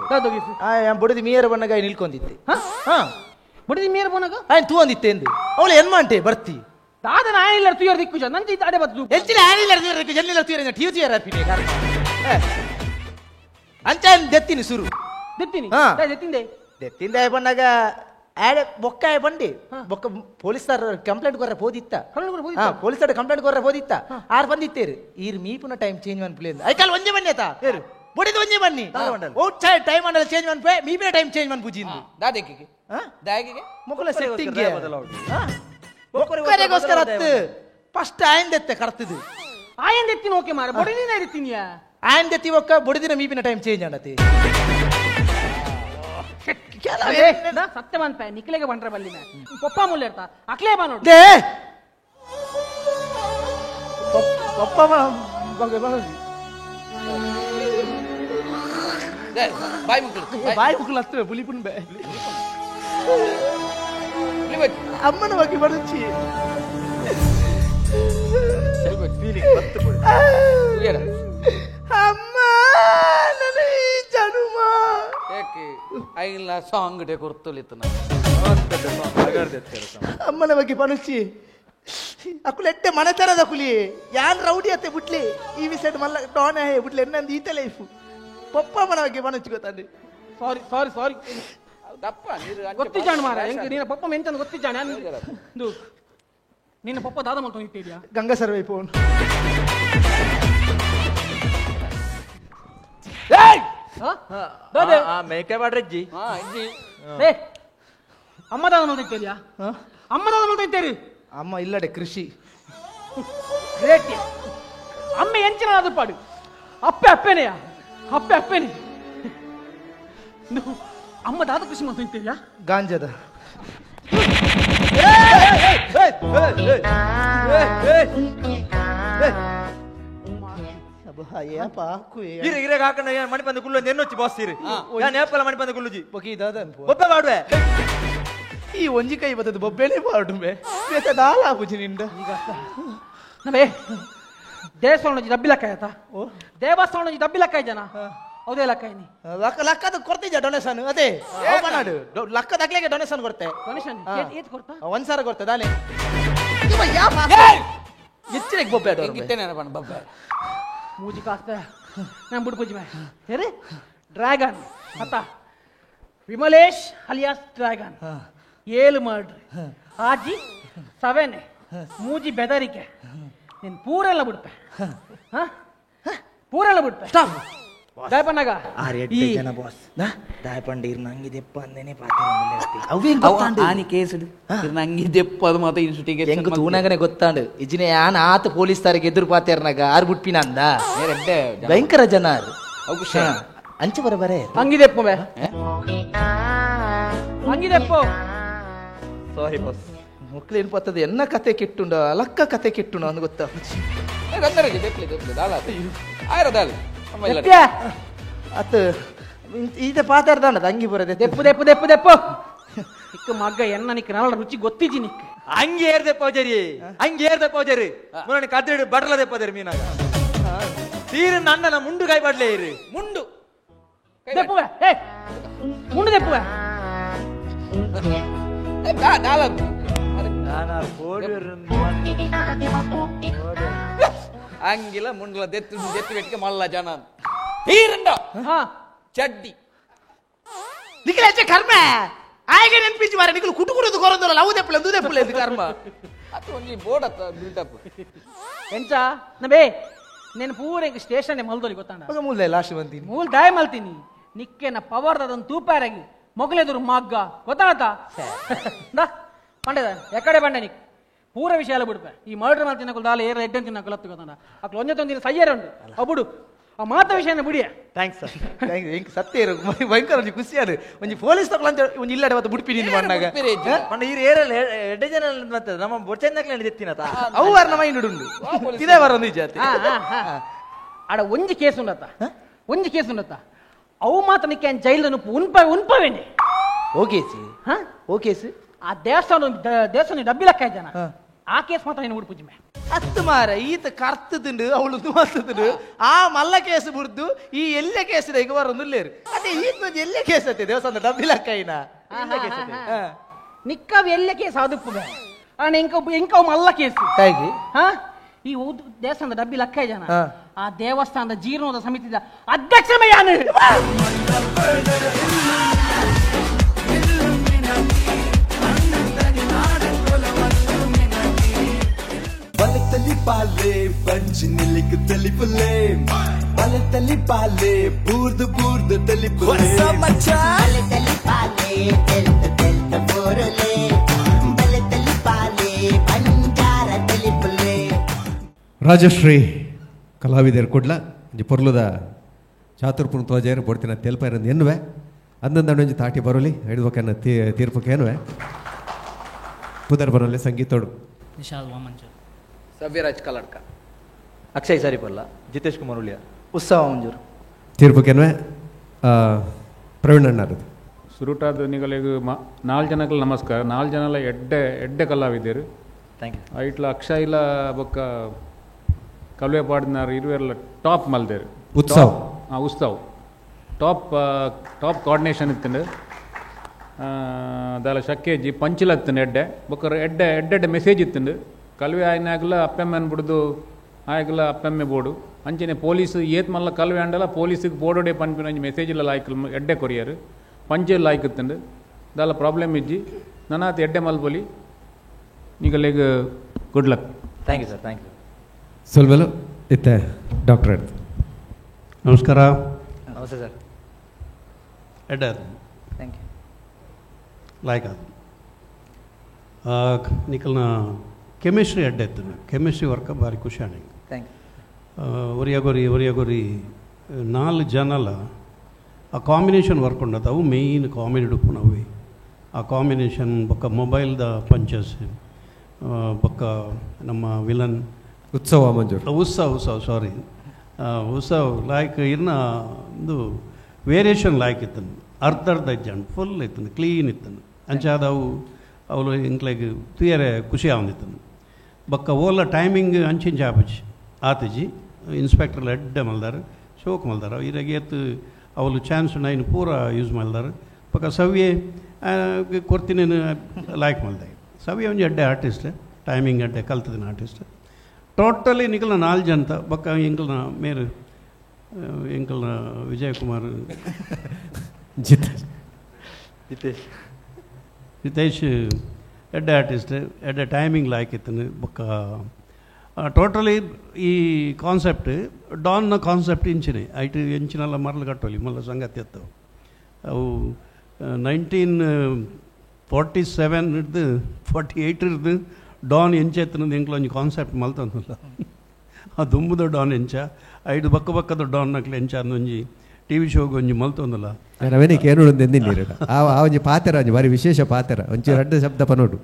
ಬುಡದಿ ಮೀಯರ ಬಣ್ಣಗ ನಿಲ್ಕೊಂಡಿದ್ದೆ ಬಡಿದಿ ಮೀಯರ ಪೋನಾಗ ಆಯ್ತು ತೂ ಅಂದಿತ್ತೆ ಎಂದು ಅವಳು ಏನ್ ಮಾಡ್ತೆ ಬರ್ತಿ ದಾದನ ಆಯಿಲ್ಲ ತುಯರ್ ದಿಕ್ಕು ನಂಜಿ ಅಡೆ ಬತ್ತು ಹೆಚ್ಚಿನ ಆಯಿಲ್ಲ ಜನ್ನಿಲ್ಲ ತುಯರ ಟಿವಿ ತುಯರ ಅರ್ಪಿನಿ ಅಂಚ ದೆತ್ತಿನಿ ಸುರು ದೆತ್ತಿನಿ ದೆತ್ತಿಂದ ಬಂದಾಗ ಆಡೆ ಬೊಕ್ಕ ಬಂಡಿ ಬೊಕ್ಕ ಪೊಲೀಸರ್ ಕಂಪ್ಲೇಂಟ್ ಕೊರ್ರೆ ಹೋದಿತ್ತ ಪೊಲೀಸರ್ ಕಂಪ್ಲೇಂಟ್ ಕೊರ್ರೆ ಹೋದಿತ್ತ ಆರ್ ಬಂದಿತ್ತೇರು ಈರ್ ಮೀಪುನ ಟೈಮ್ ಚೇಂಜ್ ಮನ್ಪ್ಲೇ ಐಕಾಲ್ ಒಂಜೆ ಬನ್ನಿ ಆತ ಬುಡಿದ ಒಂಜೆ ಬನ್ನಿ ಔಟ್ ಸೈಡ್ ಟೈಮ್ ಅಂಡಲ್ ಚೇಂಜ್ ಮನ್ಪೆ ಮೀಪಿನ ಟೈಮ್ ಚೇಂಜ್ ಮನ್ ಬುಜಿಂದು ದಾದಿಗೆ ದಾಗಿಗೆ ಮುಕುಲ ಸೆಟ್ಟಿಂಗ್ ಒಕ್ಕರೆಗೋಸ್ಕರ ಹತ್ತು ಫಸ್ಟ್ ಆಯನ್ ದೆತ್ತೆ ಕರ್ತದು ಆಯನ್ ದೆತ್ತಿನ ಓಕೆ ಮಾರ ಬಡಿದಿನ ಇರ್ತೀನಿಯಾ ಆಯನ್ ದೆತ್ತಿ ಒಕ್ಕ ಬುಡಿದಿನ ಮೀಪಿನ ಟೈಮ್ ಚೇಂಜ್ ಅನ್ನತಿ ಸತ್ಯವಂತ ನಿಖಿಲೆಗೆ ಬಂಡ್ರೆ ಬಲ್ಲಿನ ಪಪ್ಪ ಮುಲ್ಲ ಇರ್ತಾ ಅಕ್ಲೇ ಬಾ ನೋಡಿ ಪಪ್ಪ ಬಾಯಿ ಮುಕ್ಕಲು ಹತ್ತಿರ ಬುಲಿಪುನ್ ಬೇ ಅಮ್ಮನ ಬಗ್ಗೆ ಬರುಚಿ ಅಮ್ಮ ನನ್ನ ಈ ಜನುಮ ಐಲ್ಲ ಸಾಂಗ್ ಡೇ ಕೊರ್ತಲಿತ್ತು ಅಮ್ಮನ ಬಗ್ಗೆ ಪಣುಚಿ ಅಕುಲು ಎಟ್ಟೆ ಮನೆ ತರದ ಕುಲಿ ಯಾನ್ ರೌಡಿ ಅತ್ತೆ ಬಿಟ್ಲಿ ಈ ವಿಸೆಟ್ ಮಲ್ಲ ಡಾನ್ ಹೇ ಬಿಟ್ಲಿ ಎನ್ನಂದು ಈತ ಲೈಫ್ ಪಪ್ಪ ಅಮ್ಮನ ಬಗ್ಗೆ ಪಣುಚಿ ಗೊತ್ತಾಂಡಿ ಸಾರಿ ಗೊತ್ತಿದ್ದಾಣ ಮಾರ ನಿನ್ನ ಪಪ್ಪ ಮೆಂಚಂದು ಗೊತ್ತಿದ್ದಾಣ ನಿನ್ನ ಪಪ್ಪ ದಾದ ಮಾಡ್ಕೊಂಡು ಇಟ್ಟಿದ್ಯಾ ಗಂಗಾ ಸರ್ವೈ ಫೋನ್ ಮೇಕೆ ಮಾಡ್ರಜ್ಜಿ ಅಮ್ಮ ದಾದ ಮಾಡ್ತಿದ್ಯಾ ಅಮ್ಮ ದಾದ ಮಾಡ್ತಿದ್ದೀರಿ ಅಮ್ಮ ಇಲ್ಲಡೆ ಕೃಷಿ ಗ್ರೇಟ್ ಅಮ್ಮ ಎಂಚಿನ ಅದು ಪಾಡು ಅಪ್ಪೆನೆಯಾ ಅಪ್ಪೆನೆ ಅಮ್ಮ ದಾದ ಕೃಷಿ ಮಾಡ್ತಿದ್ದೀಯಾ ಗಾಂಜದ ಹಾಕೊಂಡ ಮಣಿ ಬಂದ ಕುಲ್ಲು ಎನ್ನೊಚ್ಚಿ ಬಾಸ್ ಸೀರಿ ನಾನು ಏಪಲ್ಲ ಮಣಿ ಬಂದ ಕುಲ್ಲುಜಿ ಬೊಬ್ಬೆ ಮಾಡುವೆ ಈ ಒಂಜಿ ಕೈ ಬತ್ತದ ಬೊಬ್ಬೆನೆ ಮಾಡುವೆ ದಾಲ ಆಗುಜಿ ನಿಂದ ನವೇ ದೇವಸ್ಥಾನ ಡಬ್ಬಿ ಲೆಕ್ಕ ಆಯ್ತಾ ದೇವಸ್ಥಾನ ಡಬ್ಬಿ ಲೆಕ್ಕ ಜನ ಹೌದೇ ಲೆಕ್ಕ ಏನಿ ಲಕ್ಕದ ಕೊಡ್ತಿದ್ಯಾ ಡೊನೇಷನ್ ಅದೇ ಮಾಡು ಲಕ್ಕದಾಗ್ಲಿಗೆ ಡೊನೇಷನ್ ಕೊಡ್ತೆ ಡೊನೇಷನ್ ಏತ್ ಕೊಡ್ತಾ ಒಂದ್ಸಾರ ಕೊಡ್ತೆ ದಾನೆ ಹೆಚ್ಚಿನ ಬೊಬ್ಬೆ ಬಬ್ಬೆ ಮೂಜಿ ಕಾಸ್ತ ನಾನು ಬಿಡ್ಕೊಜಿ ಮೇ ಹೇರಿ ಡ್ರ್ಯಾಗನ್ ಅತ್ತ ವಿಮಲೇಶ್ ಅಲಿಯಾಸ್ ಡ್ರ್ಯಾಗನ್ 7 ಮಾಡ್ರಿ ಆಜಿ 7 ಮೂಜಿ ಬೆದರಿಕೆ ನೀನು ಪೂರೆಲ್ಲ ಬಿಡ್ಪೆ ಪೂರೆಲ್ಲ ಬಿಡ್ಪೆ ದಾಯ ಪಣ್ಣಾಗ ಆರು ಎಡ್ಡೆ ಜನ ಬಾಸ್ ದಾಯ ಪಂಡ ನಂಗೆ ದೆಪ್ಪ ಅಂದೇನೆ ಪಾತ್ರ ಆನಿ ಕೇಸುಡು ನಂಗೆ ದೆಪ್ಪ ಅದು ಮಾತ್ರ ಇನ್ಸ್ಟಿಗೆ ಹೆಂಗ್ ತೂನಾಗನೆ ಗೊತ್ತಾಂಡು ಇಜಿನೆ ಯಾನ್ ಆತ ಪೊಲೀಸ್ ತಾರಿಗೆ ಎದುರು ಪಾತ್ಯಾರನಾಗ ಆರು ಬಿಟ್ಪಿನ ಅಂದ ಭಯಂಕರ ಜನ ಅಂಚೆ ಬರಬರೇ ಹಂಗಿದೆಪ್ಪ ಹಂಗಿದೆಪ್ಪ ಸಾರಿ ಬಾಸ್ ಮಕ್ಳೇನು ಪತ್ತದ ಎನ್ನ ಕತೆ ಕೆಟ್ಟುಂಡ ಲಕ್ಕ ಕತೆ ಕೆಟ್ಟುಂಡ ಅಂದ್ ಗೊತ್ತಾ ಅತ್ ಈತ ಪಾತಾಡ್ದಾಂಡ ಅಂಗಿ ಬರದೆ ದೆಪ್ಪು ದೆಪ್ಪು ದೆಪ್ಪು ದೆಪ್ಪು ಇಕ್ಕ ಮಗ್ಗ ಎನ್ನ ನಿಕ್ಕ ನಾಳ ರುಚಿ ಗೊತ್ತಿಜ್ಜಿ ನಿಕ್ಕ ಹಂಗೆ ಏರ್ದೆ ಪೌಜರಿ ಹಂಗೆ ಏರ್ದೆ ಪೌಜರಿ ಮುನ್ನ ಕದ್ರಿಡು ಬಡಲದೆ ಪದರಿ ಮೀನಾಗ ತೀರ ನನ್ನನ ಮುಂಡು ಕೈ ಬಡ್ಲೇ ಇರಿ ಮುಂಡು ದೆಪ್ಪುವೆ ಏ ಮುಂಡು ದೆಪ್ಪುವೆ ಹಂಗಿಲ್ಲ ಮುಂಡ್ಲ ದೆತ್ತು ದೆತ್ತು ಬೆಟ್ಟಿಗೆ ಮಲ್ಲ ಜನ ತೀರಂಡ ಚಡ್ಡಿ ನಿಖಿಲ ಕರ್ಮ ಆಯ್ಕೆ ನೆನ್ಪಿಂಚು ಮಾರ ನಿಖಿಲು ಕುಟು ಕುಡುದು ಕೊರದಲ್ಲ ಲವ್ ದೆಪ್ಪಲೆ ದು ದೆಪ್ಪಲೆ ಕರ್ಮ ಅದು ಒಂಜಿ ಬೋರ್ಡ್ ಅತ್ತ ಬಿಲ್ಟಪ್ ಎಂಚ ನಬೇ నేను ಪೂರ ಸ್ಟೇಷನ್ ಮಲ್ದೋಲಿ ಗೊತ್ತಾಂಡ ಮೂಲ ಲಾಸ್ಟ್ ಬಂತೀನಿ ಮೂಲ ದಾಯ ಮಲ್ತೀನಿ ನಿಕ್ಕೆನ ಪವರ್ ಅದೊಂದು ತೂಪಾರಾಗಿ ಮೊಗಲೆದುರು ಮಗ್ಗ ಗೊತ್ತಾಗತ್ತ ಪಂಡೆದ ಎಕಡೆ ಬಂಡೆ ನಿಕ್ ಪೂರ ವಿಷಯ ಬಿಡ್ಪೆ ಈ ಮರ್ಡರ್ ಮಾಡಿ ತಿನ್ನಕಲ್ ದಾಲ ಏರ ಎಡ್ಡೆ ತಿನ್ನಕಲ್ ಹತ್ತು ಗೊತ್ತಾಂಡ ಅಕ್ಲ ಒಂದೇ ತೊಂದಿನ ಸಯ್ಯರ ಉಂಟು ಅಬುಡು ಆ ಮಾತ ವಿಷಯನ ಬಿಡಿಯ ಥ್ಯಾಂಕ್ಸ್ ಸರ್ ಥ್ಯಾಂಕ್ ಯು ಹೆಂಗೆ ಸತ್ಯ ಇರು ಭಯಂಕರ ಒಂಜಿ ಖುಷಿ ಅದು ಒಂಜಿ ಪೊಲೀಸ್ ತಗೊಳ್ಳಂತ ಒಂಜಿ ಇಲ್ಲಡೆ ಮತ್ತೆ ಬಿಡ್ಪಿ ನಿಂದು ಮಣ್ಣಾಗ ಪಂಡ ಈ ಏರಲ್ಲ ಎಡ್ಡೆ ಜನ ಮತ್ತೆ ನಮ್ಮ ಬೊಚ್ಚಂದಕ್ಲೆ ಎತ್ತಿನತ ಅವು ವಾರ ನಮ್ಮ ಇನ್ನುಂಡು ಇದೇ ವಾರ ಒಂದು ಜಾತಿ ಆಡ ಒಂಜಿ ಕೇಸ್ ಉಂಡತ್ತ ಒಂಜಿ ಕೇಸ್ ಉಂಡತ್ತ ಅವು ಮಾತ್ರ ನಿಕ್ಕೆ ಜೈಲ್ ಉನ್ಪವೇನೆ ಓಕೇಸಿ ಓಕೇಸಿ ಆ ದೇವಸ್ಥಾನ ಡಬ್ಬಿ ಲೆಕ್ಕ ಜನ ಆ ಕೇಸ್ ಮಾತ್ರ ನೀನು ಉಡುಪುಜಿ ಮೇ ಹತ್ತು ಮಾರ ಈತ ಕರ್ತದುಂಡು ಅವಳು ಮಾತದುಂಡು ಆ ಮಲ್ಲ ಕೇಸ್ ಬಿಡ್ದು ಈ ಎಲ್ಲೆ ಕೇಸ್ ಈಗ ಬರೋದು ಇಲ್ಲೇರು ಅದೇ ಈತ ಎಲ್ಲೆ ಕೇಸ್ ಐತೆ ದೇವಸ್ಥಾನ ಡಬ್ಬಿ ಲೆಕ್ಕ ಇನ ನಿಕ್ಕವ್ ಎಲ್ಲೆ ಕೇಸ್ ಅದುಪ್ಪುವೆ ಎಂಕವ್ ಮಲ್ಲ ಕೇಸ್ ಹೇಗೆ ಈ ದೇವಸ್ಥಾನದ ಡಬ್ಬಿ ಲೆಕ್ಕ ಜನ ಆ ದೇವಸ್ಥಾನದ ಜೀರ್ಣೋದ ಸಮಿತಿದ ಅಧ್ಯಕ್ಷ ಯಾನು ಬಲತಲಿ ಪಾಲೆ ಪಂಚಿನಿಲಿಕ್ ತಲಿಪುಲೆ ಬಲತಲಿ ಪಾಲೆ ಬೂರ್ದು ಬೂರ್ದು ತಲಿಪುಲೆ ಬಲತಲಿ ಪಾಲೆ ತೆಲ್ತ ತೆಲ್ತ ಬೋರಲೆ ಬಲತಲಿ ಪಾಲೆ ಬಂಜಾರ ತಲಿಪುಲೆ ರಾಜಶ್ರೀ ಕಲಾವಿದರು ಕೊಡ್ಲ ಒಂಜಿ ಪೊರ್ಲುದ ಚಾತುರ್ಪುನ ತೋಜೇರು ಬೊಡ್ತಿನ ತೆಲ್ಪೈರಂದು ಎನ್ನುವೆ ಅಂದೊಂದು ತಾಟಿ ಬರೋಲಿ ಹಿಡಿದ್ಬೇಕನ್ನ ತೀರ್ಪಕ್ಕೆ ಎನ್ನುವೆ ಪುದರ್ ಬರೋಲಿ ಸಂಗೀತೋಡು ನಿಶಾಲ್ ವಾಮಂಚ ಸವ್ಯರಾಜ್ ಕಲ್ಲಡ್ಕ ಅಕ್ಷಯ್ ಸರಿಪಲ್ಲ ಜಿತೇಶ್ ಕುಮಾರ್ ಉಳಿಯ ಉತ್ಸವ ಮಂಜೂರು ತೀರ್ಪಕ್ಕೆನ್ವೆ ಪ್ರವೀಣ್ ಅಣ್ಣರದು ಸುರುಟಾದ ನಿಗಲಿಗೆ 4 ಜನಕ್ಕೆ ನಮಸ್ಕಾರ 4 ಜನ ಎಡ್ಡೆ ಕಲಾವಿದರು ಥ್ಯಾಂಕ್ ಯು ಐಟ್ಲ ಅಕ್ಷಯ್ಲ ಬೊಕ್ಕ ಕಲ್ವೆ ಪಾಡಿನಾರು ಇರುವೆಲ್ಲ ಟಾಪ್ ಮಲ್ದೇರು ಉತ್ಸವ್ ಟಾಪ್ ಕೋಆರ್ಡಿನೇಷನ್ ಇತ್ತಂಡು ದಾಲ ಶಕ್ಕೇಜಿ ಪಂಚಿಲ ಇತ್ತಂಡು ಎಡ್ಡೆ ಬೊಕ್ಕ ಎಡ್ಡೆ ಮೆಸೇಜ್ ಇತ್ತಂಡು ಕಲ್ವೆ ಆಯ್ನಾಗಲ ಅಪ್ಪೆಮ್ಮನ ಬಿಡ್ದು ಆಯ್ಗಲ ಅಪ್ಪೆಮ್ಮೆ ಬೋಡು ಅಂಚನೆ ಪೊಲೀಸ್ ಏತ್ ಮಲ್ಲ ಕಲ್ವೆ ಅಂಡಲ ಪೊಲೀಸಿಗೆ ಬೋರ್ಡೋಡೆ ಪನ್ಪಿನ ಮೆಸೇಜ್ ಇಲ್ಲ ಲಾಯ್ಕಲ್ ಎಡ್ಡೆ ಕೊರಿಯರು ಪಂಚೆಲ್ಲ ಲಾಯ್ಕತ್ತಂಡು ದಾಲ ಪ್ರಾಬ್ಲಮ್ ಇಜ್ಜಿ ನನಾತ್ ಎಡ್ಡೆ ಮಲ್ಬೋಲಿ ಈಗಲೇಗ good luck thank you sir thank you ಸೊಲ್ವೆಲು ಇತ್ತೆ ಡಾಕ್ಟರ್ ನಮಸ್ಕಾರ ನಮಸ್ತೆ ಸರ್ ಎಡ್ಡೆ ಥ್ಯಾಂಕ್ ಯು ಲಾಯ್ಕ್ ಅದು ನಿಕಲ್ನ ಕೆಮಿಸ್ಟ್ರಿ ಅಡ್ಡೆ ಇತ್ತು ಕೆಮಿಸ್ಟ್ರಿ ವರ್ಕ ಭಾರಿ ಖುಷಿ ಆಣೆ ಥ್ಯಾಂಕ್ ಯು ಒರಿಯಗೊರಿ 4 ಜನಲ ಆ ಕಾಂಬಿನೇಷನ್ ವರ್ಕ್ ಉಂಡದು ಅವು ಮೇಯ್ನ್ ಕಾಮಿಡಿ ಡುಪ್ಪುನವು ಆ ಕಾಂಬಿನೇಷನ್ ಬೊಕ್ಕ ಮೊಬೈಲ್ದ ಪಂಚಸ್ ಬೊಕ್ಕ ನಮ್ಮ ವಿಲನ್ ಉತ್ಸವ ಮಂಜೂರು ಉತ್ಸವ್ ಸಾರಿ ಉತ್ಸವ್ ಲಾಯ್ಕ್ ಇನ್ನ ಒಂದು ವೇರಿಯೇಷನ್ ಲಾಯ್ಕ್ ಇತ್ತನು ಅರ್ಧ ಇಜ್ಜಂಡು ಫುಲ್ ಇತ್ತನು ಕ್ಲೀನ್ ಇತ್ತನು ಅಂಚಾದ ಅವಳು ಇಂಕ್ಲೆಗ್ ತುಯರೆ ಖುಷಿ ಆವಂದಿತ್ತನು ಬೊಕ್ಕ ಓಲ ಟೈಮಿಂಗ್ ಅಂಚಿನ ಜಾಪಚ್ಚಿ ಆತಜಿ ಇನ್ಸ್ಪೆಕ್ಟರ್ ಎಡ್ಡೆ ಮಲ್ದಾರ ಶೋಕ್ ಮಲ್ದಾರ ಇರಾಗ ಎತ್ತು ಅವಳು ಚಾನ್ಸ್ ನೈನ್ ಪೂರ ಯೂಸ್ ಮಲ್ದಾರ ಬೊಕ್ಕ ಸವ್ಯೆ ಕೊರ್ತೀನಿ ಲಾಯ್ಕ್ ಮಲ್ದೆ ಸವ್ಯ ಒಂಜಿ ಎಡ್ಡೆ ಆರ್ಟಿಸ್ಟ್ ಟೈಮಿಂಗ್ ಎಡ್ಡೆ ಕಲ್ತದಿನ ಆರ್ಟಿಸ್ಟ್ ಟೋಟಲಿ ನಿಕಲ್ನ 4 ಜನ ಬೊಕ್ಕ ಎಂಕಲ್ನ ಮೇರು ಎಂಕಲ್ನ ವಿಜಯ್ ಕುಮಾರ್ ಜಿತೇಶ್ ಎಡ್ಡೆ ಆರ್ಟಿಸ್ಟ್ ಎಡ್ಡೆ ಟೈಮಿಂಗ್ ಲಾಯ್ಕ್ ಇತ್ತನು ಬೊಕ್ಕ టోటలీ ఈ కాన్సెప్ట్ డాన్న కాన్సెప్ట్ ఇంచినాయి ఐటీ ఎంచినಲ್ಲ మరలు కట్టాలి మళ్ళీ సంగతి ఎత్తావు ಅವು 1947 ಹಿಡ್ದು 48 ಹಿಡ್ದು ಡಾನ್ ಎಂಚೆತ್ತನದು ಎಂಕ್ಲ ಒಂಜಿ ಕಾನ್ಸೆಪ್ಟ್ ಮಲ್ತಂದಲ್ಲ ಆ ದುಂಬುದ ಡಾನ್ ಎಂಚ ಐದು ಬಕ್ಕದ ಡಾನ್ ನಕ್ಲೆ ಎಂಚ ಒಂಜಿ ಟಿವಿ ಶೋಗೆ ಒಂಜಿ ಮಲ್ತೊಂದಲ್ಲ ರವೇನಿಗೆ ಏನು ಎಂದಿದ್ದೀರಿ ಆ ಒಂಜಿ ಪಾತ್ರ ಒಂಜಿ ಬಾರಿ ವಿಶೇಷ ಪಾತ್ರ ಒಂಚಿ ರಡ್ಡು ಶಬ್ದ ಪನೋಡು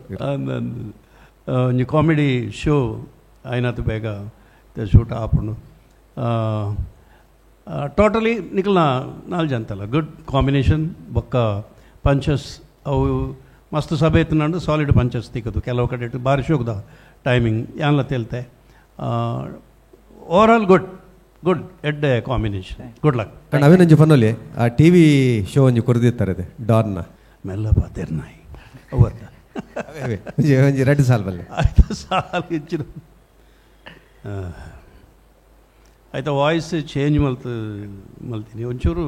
ಒಂಜಿ ಕಾಮಿಡಿ ಶೋ ಆಯ್ನತ್ತು ಬೇಗ ಶೂಟ್ ಆಪುಂಡು ಟೋಟಲಿ ನಿಖಲ್ನ ನಾಲ್ಕು ಅಂತಲ್ಲ ಗುಡ್ ಕಾಂಬಿನೇಷನ್ ಬೊಕ್ಕ ಪಂಚಸ್ ಅವು ಮಸ್ತ್ ಸಭೆ ಎತ್ತಿನಂಡು ಸಾಲಿಡ್ ಪಂಚಸ್ ತಿಕ್ಕದು ಕೆಲವು ಕಡೆ ಭಾರಿ ಶೋಕದ ಟೈಮಿಂಗ್ ಯಾನ್ಲ ತೇಲ್ತೆ ಓವರ್ ಆಲ್ ಗುಡ್ ಎಡ್ಡೆ ಕಾಂಬಿನೇಷನ್ ಗುಡ್ ಲಕ್ ಅವೇನೊಂಜಿ ಪನ್ನೊಲಿ ಆ ಟಿವಿ ಶೋ ಒಂಜಿ ಕೊರದಿರ್ತಾರೆ ಡಾನ್ನ ಮೆಲ್ಲ ಪಾತೆರ್ನಾಯಿ ಅವತ್ತ ಒಂಜಿ ಎರಡು ಸಾಲ್ ಬಲ್ಲೆ ಆಯ್ತು ಸಾಲ್ ಹೆಚ್ಚಿನ ಆಯ್ತಾ ವಾಯ್ಸ್ ಚೇಂಜ್ ಮಲ್ತೀನಿ ಒಂಚೂರು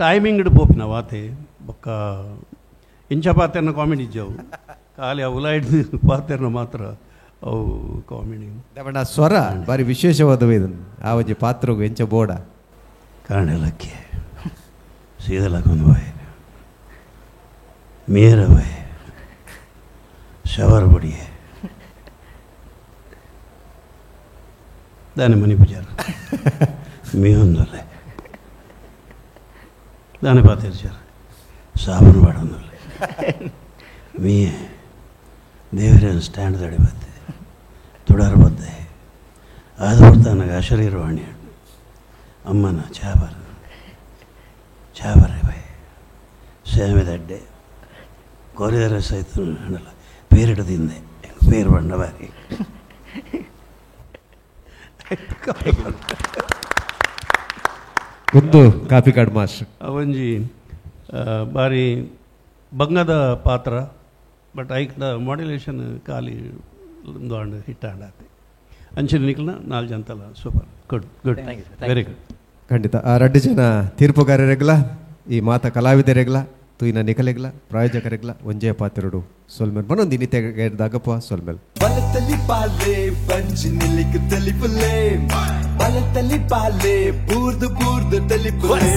ಟೈಮಿಂಗ್ ಇಡು ಪೋಪಿನ ವಾತೆ ಬೊಕ್ಕ ಇಂಚ ಪಾತೆರ್ನ ಕಾಮಿಡಿ ಇಜ್ಜವು ಖಾಲಿ ಅವು ಲೈಟ್ ಪಾತೆರ್ನ ಮಾತ್ರ ಅವು ಕಾಮಿಡಿ ದಮಣ ಸ್ವರ ಬಾರಿ ವಿಶೇಷವಾದವು ಇದನ್ನು ಆ ಒಂಜಿ ಪಾತ್ರಗೂ ಎಂಚ ಬೋಡ ಕಾಣಲಕ್ಕೆ ಸೀದಲಕ್ಕೊಂದು ಬಾಯ್ ಮೇರ ಬಾಯ್ ಶವರ್ ಬಡಿಯೇ దాని మనీ పూజారు మీ ఉందలే దాని బాగా తెరిచారు ಸಾಬೂನು ಬಾಡೋನಲ್ಲೇ ಮೀ ದೇವರೇನು ಸ್ಟ್ಯಾಂಡ್ ತಡೆ ಬತ್ತೆ ತುಡಾರು ಬದ್ದೆ ಅದು ಬರ್ತಾನಾಗ ಶರೀರವಾಣಿ ಅಮ್ಮನ ಚಾಬರ ಬಾಯ್ ಸೇಮೆದಡ್ಡೆ ಕೊರಿಯರ ಸಹಿತ ಹಣ್ಣಲ್ಲ ಪೇರಿಡದಿಂದೆ ಪೇರು ಬಂಡ ಬಾರಿ ಒಂದು ಕಾಪಿ ಕಾರ್ಡ್ ಮಾಸ್ಟರ್ ಅವೊಂಜಿ ಬಾರಿ ಬಂಗದ ಪಾತ್ರ ಬಟ್ ಐಕ್ದ ಮಾಡ್ಯುಲೇಷನ್ ಖಾಲಿ ಒಂದು ಆಂಡ್ ಹಿಟ್ ಆಂಡ್ ಆತೆ ಅಂಚಿನ ನಿಖಲ್ನ ನಾಲ್ಕು ಅಂತಲ್ಲ ಸೂಪರ್ ಗುಡ್ ವೆರಿ ಗುಡ್ ಖಂಡಿತ ಆ ರಡ್ಡು ಜನ ತೀರ್ಪುಗಾರರೆಗ್ಲ ಈ ಮಾತ ಕಲಾವಿದರೆಗ್ಲ ತೂಯಿನ ನಿಖಲೆಗ್ಲ ಪ್ರಾಯೋಜಕರೆಗ್ಲ ಒಂಜೇ ಪಾತ್ರಡು ಸೊಲ್ಮೆಲ್ ಬನ್ನೊಂದು ಇನ್ನಿತೆಗಪ್ಪ ಸೊಲ್ಮೆಲ್ ಬಲತಲಿ ಪಾಲೆ ಪಂಚ್ ನಿಲಿಕ್ ತಲಿಪುಲೆ ಬಲತಲಿ ಪಾಲೆ ಬೂರ್ದು ತಲಿಪುಲೆ